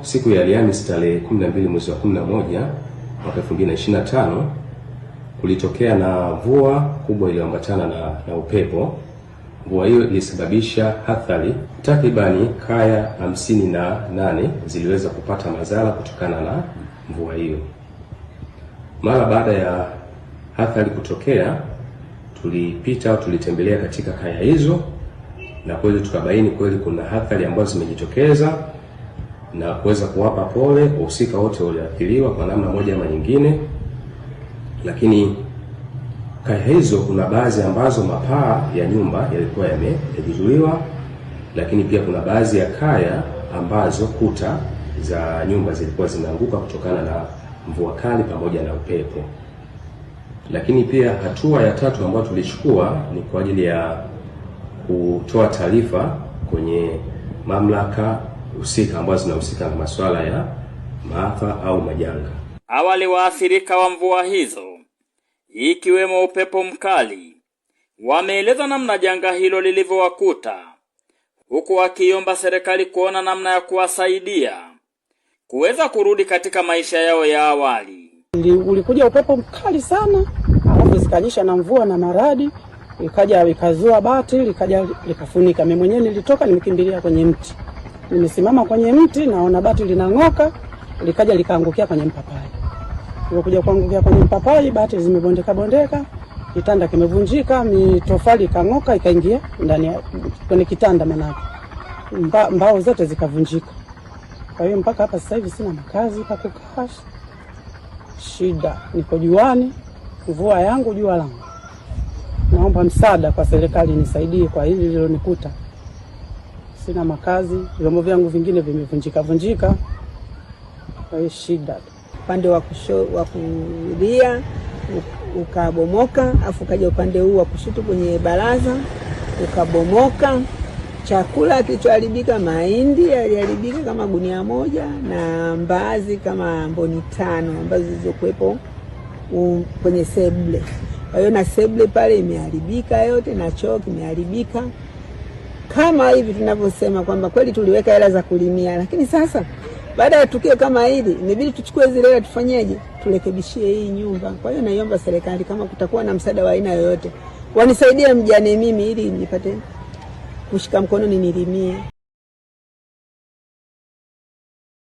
siku ya Alhamisi tarehe 12 mwezi wa 11 mwaka 2025 kulitokea na mvua kubwa iliyoambatana na upepo. Mvua hiyo ilisababisha athari takribani kaya 58 ziliweza kupata madhara kutokana na mvua hiyo. Mara baada ya athari kutokea, tulitembelea katika kaya hizo na kweli tukabaini kweli kuna athari ambazo zimejitokeza na kuweza kuwapa pole wahusika wote walioathiriwa kwa namna moja ama nyingine. Lakini kaya hizo kuna baadhi ambazo mapaa ya nyumba yalikuwa yamejeruhiwa, lakini pia kuna baadhi ya kaya ambazo kuta za nyumba zilikuwa zimeanguka kutokana na mvua kali pamoja na upepo. Lakini pia hatua ya tatu ambayo tulichukua ni kwa ajili ya kutoa taarifa kwenye mamlaka husika ambazo zinahusika na masuala ya maafa au majanga. Awali waathirika wa mvua hizo, ikiwemo upepo mkali, wameeleza namna janga hilo lilivyowakuta, huku wakiomba serikali kuona namna ya kuwasaidia kuweza kurudi katika maisha yao ya awali. Ulikuja upepo mkali sana, alafu zikanyesha na mvua na maradi, ikazua bati, likafunika. Mimi mwenyewe nilitoka nimekimbilia kwenye mti. Nimesimama kwenye mti naona bati linang'oka, likaangukia kwenye mpapai. Nilikuja kuangukia kwenye mpapai, bati zimebondeka, kitanda kimevunjika, mitofali ikang'oka ikaingia ndani kwenye kitanda, manake mbao zote zikavunjika. Kwa hiyo mpaka hapa sasa hivi sina makazi pa kukaa. Shida niko juani, mvua yangu jua langu. Naomba msaada kwa serikali nisaidie kwa hili lililonikuta. Sina makazi, vyombo vyangu vingine vimevunjika. Kwa hiyo shida. Upande wa kulia ukabomoka, afu kaja upande huu wa kushoto kwenye baraza ukabomoka. Chakula kilichoharibika, mahindi yaliharibika kama gunia 1 na mbaazi kama mboni 5 ambazo zilizokuepo kwenye sebule. Kwa hiyo na sebule pale imeharibika yote na choo kimeharibika. Kama hivi tunavyosema kwamba kweli tuliweka hela za kulimia, lakini sasa baada ya tukio kama hili imebidi tuchukue zile hela tufanyeje? Turekebishie hii nyumba. Kwa hiyo naiomba serikali kama kutakuwa na msaada wa aina yoyote, wanisaidie mjane mimi ili nipate kushika mkono nilimie.